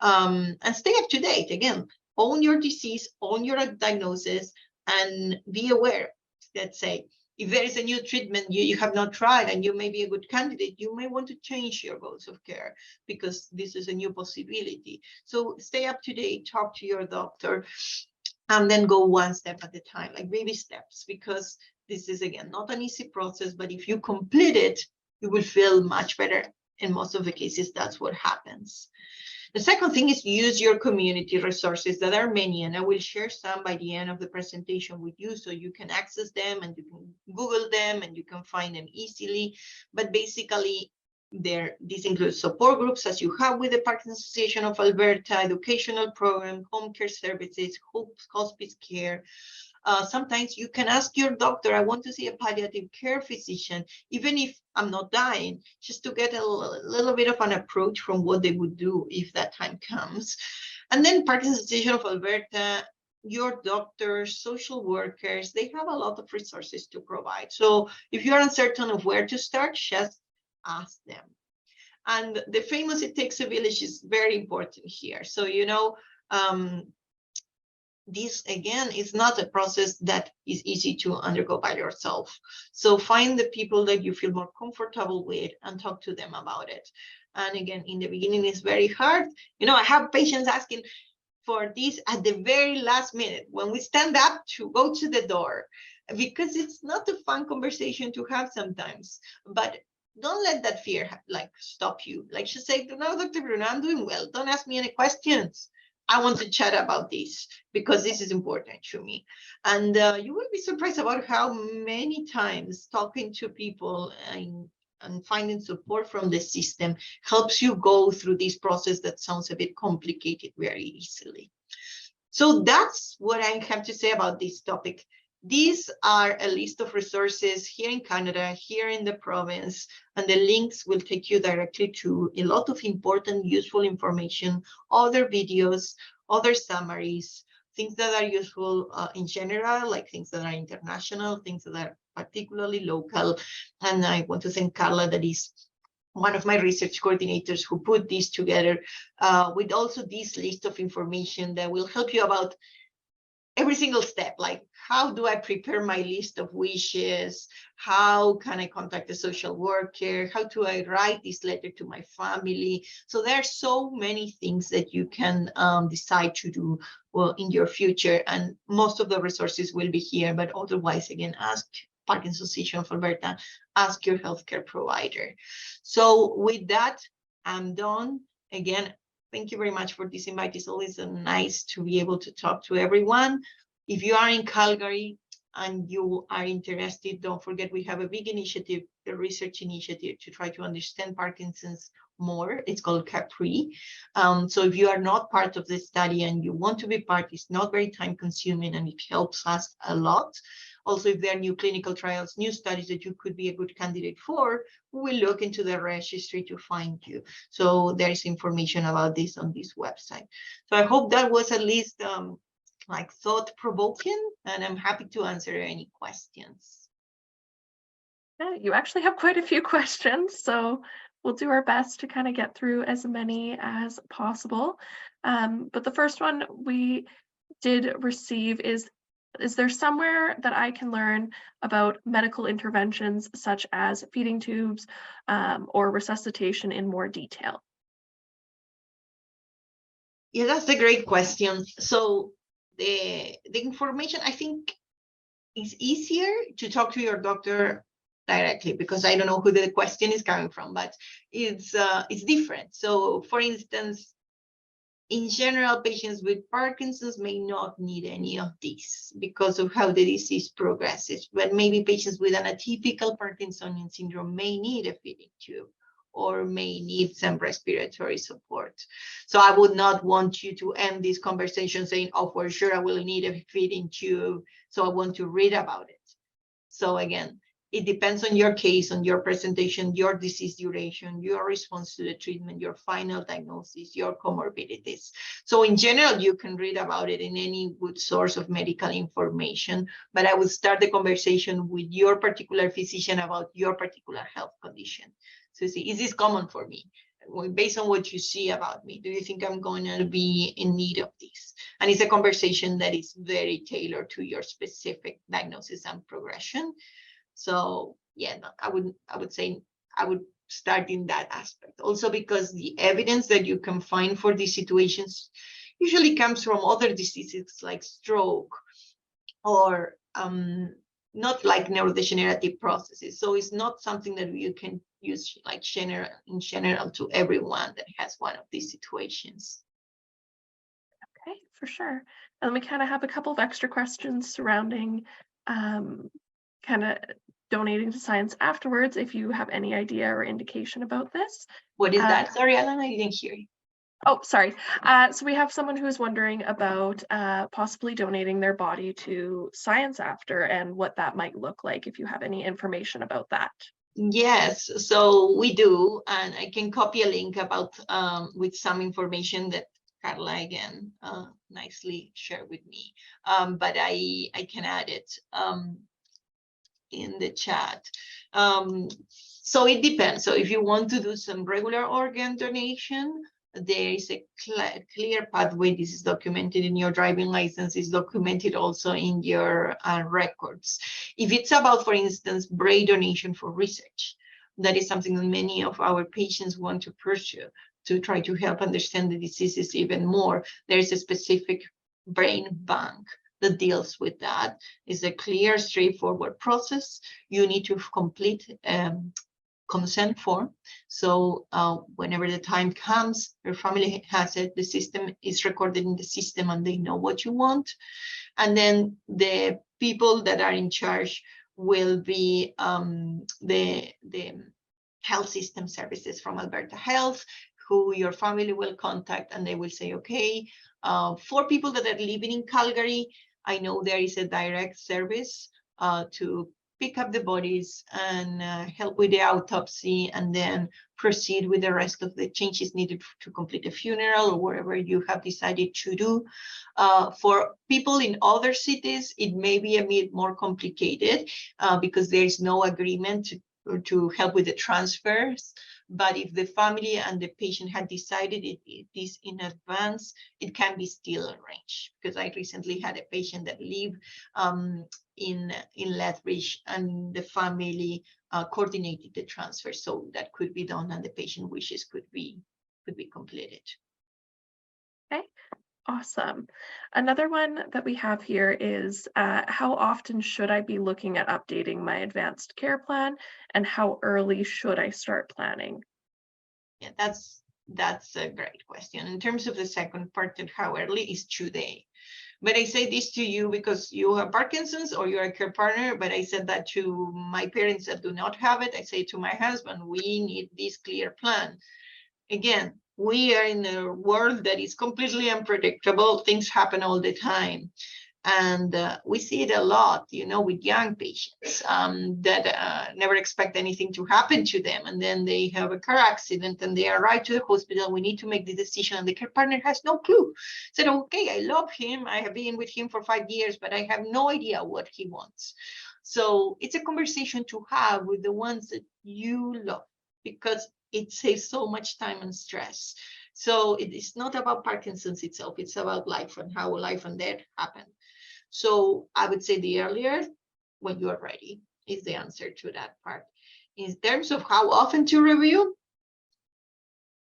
And stay up to date. Again, own your disease, own your diagnosis, and be aware. Let's say, if there is a new treatment you have not tried and you may be a good candidate, you may want to change your goals of care because this is a new possibility. So stay up to date, talk to your doctor, and then go one step at a time, like baby steps, because this is, again, not an easy process, but if you complete it, you will feel much better. In most of the cases, that's what happens. The second thing is use your community resources. There are many, and I will share some by the end of the presentation with you, so you can access them and you can Google them and you can find them easily. But basically, this includes support groups, as you have with the Parkinson Association of Alberta, educational program, home care services, hospice care. Sometimes you can ask your doctor, I want to see a palliative care physician, even if I'm not dying, just to get a little bit of an approach from what they would do if that time comes. And then Parkinson Association of Alberta, your doctors, social workers, they have a lot of resources to provide. So if you're uncertain of where to start, just ask them. And the famous "it takes a village" is very important here. So, this again is not a process that is easy to undergo by yourself. So find the people that you feel more comfortable with and talk to them about it. And again, in the beginning, it's very hard. I have patients asking for this at the very last minute when we stand up to go to the door, because it's not a fun conversation to have sometimes. But don't let that fear stop you. Just say, no, Dr. Bruno, I'm doing well. Don't ask me any questions. I want to chat about this because this is important to me. And you will be surprised about how many times talking to people and finding support from the system helps you go through this process that sounds a bit complicated very easily. So that's what I have to say about this topic. These are a list of resources here in Canada, here in the province, and the links will take you directly to a lot of important, useful information, other videos, other summaries, things that are useful in general, like things that are international, things that are particularly local. And I want to thank Carla, that is one of my research coordinators, who put this together with also this list of information that will help you about every single step, like how do I prepare my list of wishes? How can I contact a social worker? How do I write this letter to my family? So there are so many things that you can decide to do in your future, and most of the resources will be here, but otherwise, again, ask Parkinson Association of Alberta, ask your healthcare provider. So with that, I'm done. Again, thank you very much for this invite. It's always nice to be able to talk to everyone. If you are in Calgary and you are interested, don't forget we have a big initiative, a research initiative to try to understand Parkinson's more. It's called CAPRI. So if you are not part of this study and you want to be part, it's not very time consuming and it helps us a lot. Also, if there are new clinical trials, new studies that you could be a good candidate for, we will look into the registry to find you. So there is information about this on this website. So I hope that was at least thought-provoking, and I'm happy to answer any questions. Yeah, you actually have quite a few questions, so we'll do our best to kind of get through as many as possible. But the first one we did receive is there somewhere that I can learn about medical interventions such as feeding tubes or resuscitation in more detail? Yeah, that's a great question. So the information, I think, is easier to talk to your doctor directly, because I don't know who the question is coming from, but it's different. So for instance, in general, patients with Parkinson's may not need any of these because of how the disease progresses, but maybe patients with an atypical Parkinsonian syndrome may need a feeding tube or may need some respiratory support. So I would not want you to end this conversation saying, oh, for sure I will need a feeding tube, so I want to read about it. So again, it depends on your case, on your presentation, your disease duration, your response to the treatment, your final diagnosis, your comorbidities. So in general, you can read about it in any good source of medical information, but I would start the conversation with your particular physician about your particular health condition. So see, is this common for me? Based on what you see about me, do you think I'm going to be in need of this? And it's a conversation that is very tailored to your specific diagnosis and progression. So yeah, I would say I would start in that aspect. Also because the evidence that you can find for these situations usually comes from other diseases like stroke or not like neurodegenerative processes. So it's not something that you can use like in general to everyone that has one of these situations. Okay, for sure. And we kind of have a couple of extra questions surrounding kind of donating to science afterwards, if you have any idea or indication about this. What is that? Sorry, Alan, I didn't hear you. Oh, sorry. So we have someone who's wondering about possibly donating their body to science after and what that might look like, if you have any information about that. Yes, so we do, and I can copy a link about with some information that Carla again nicely shared with me, but I can add it in the chat. So it depends. So if you want to do some regular organ donation, there is a clear pathway. This is documented in your driving license, is documented also in your records. If it's about, for instance, brain donation for research, that is something that many of our patients want to pursue to try to help understand the diseases even more. There is a specific brain bank that deals with that. It's a clear, straightforward process. You need to complete consent form. So whenever the time comes, your family has it, the system is recorded in the system and they know what you want. And then the people that are in charge will be the health system services from Alberta Health, who your family will contact, and they will say, okay, for people that are living in Calgary, I know there is a direct service to pick up the bodies and help with the autopsy, and then proceed with the rest of the changes needed to complete a funeral or whatever you have decided to do. For people in other cities, it may be a bit more complicated because there is no agreement to help with the transfers. But if the family and the patient had decided it is in advance, it can be still arranged. Because I recently had a patient that lived in Lethbridge, and the family coordinated the transfer, so that could be done, and the patient wishes could be completed. Okay, awesome. Another one that we have here is how often should I be looking at updating my advanced care plan, and how early should I start planning? Yeah, that's a great question. In terms of the second part, and how early is today. But I say this to you because you have Parkinson's or you're a care partner, but I said that to my parents that do not have it. I say to my husband, we need this clear plan. Again, we are in a world that is completely unpredictable. Things happen all the time. And we see it a lot, you know, with young patients that never expect anything to happen to them. And then they have a car accident and they arrive to the hospital. We need to make the decision, and the care partner has no clue. Said, okay, I love him. I have been with him for 5 years, but I have no idea what he wants. So it's a conversation to have with the ones that you love, because it saves so much time and stress. So it is not about Parkinson's itself. It's about life and how life and death happen. So I would say the earlier, when you are ready, is the answer to that part. In terms of how often to review,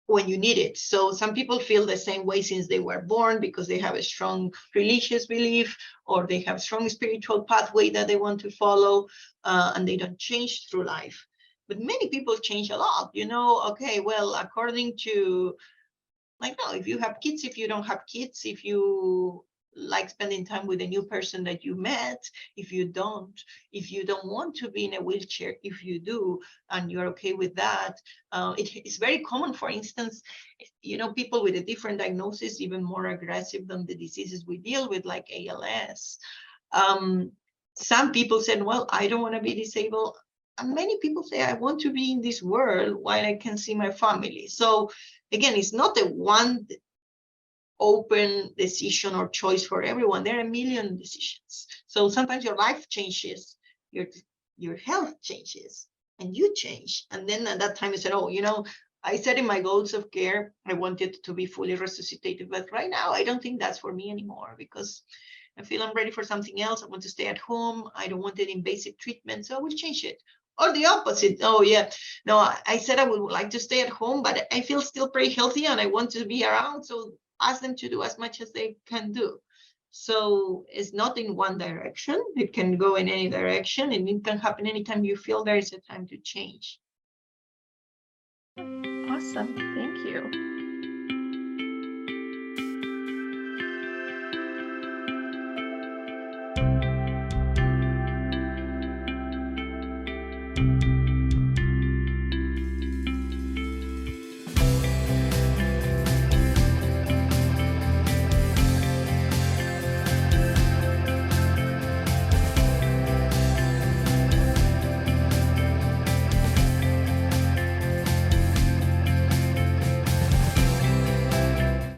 when you need it. So some people feel the same way since they were born because they have a strong religious belief, or they have strong spiritual pathway that they want to follow, and they don't change through life. But many people change a lot, you know. Okay, well, according to, like, no, if you have kids, if you don't have kids, if you like spending time with a new person that you met, if you don't want to be in a wheelchair, if you do, and you're okay with that. It's very common, for instance, you know, people with a different diagnosis, even more aggressive than the diseases we deal with, like ALS. Some people said, well, I don't want to be disabled. And many people say, I want to be in this world while I can see my family. So again, it's not a one open decision or choice for everyone. There are a million decisions. So sometimes your life changes, your health changes, and you change. And then at that time you said, oh, you know, I said in my goals of care, I wanted to be fully resuscitated, but right now I don't think that's for me anymore, because I feel I'm ready for something else. I want to stay at home. I don't want an invasive treatment, so I will change it. Or the opposite. Oh yeah, no, I said I would like to stay at home, but I feel still pretty healthy and I want to be around. So ask them to do as much as they can do. So it's not in one direction. It can go in any direction, and it can happen anytime you feel there is a time to change. Awesome, thank you.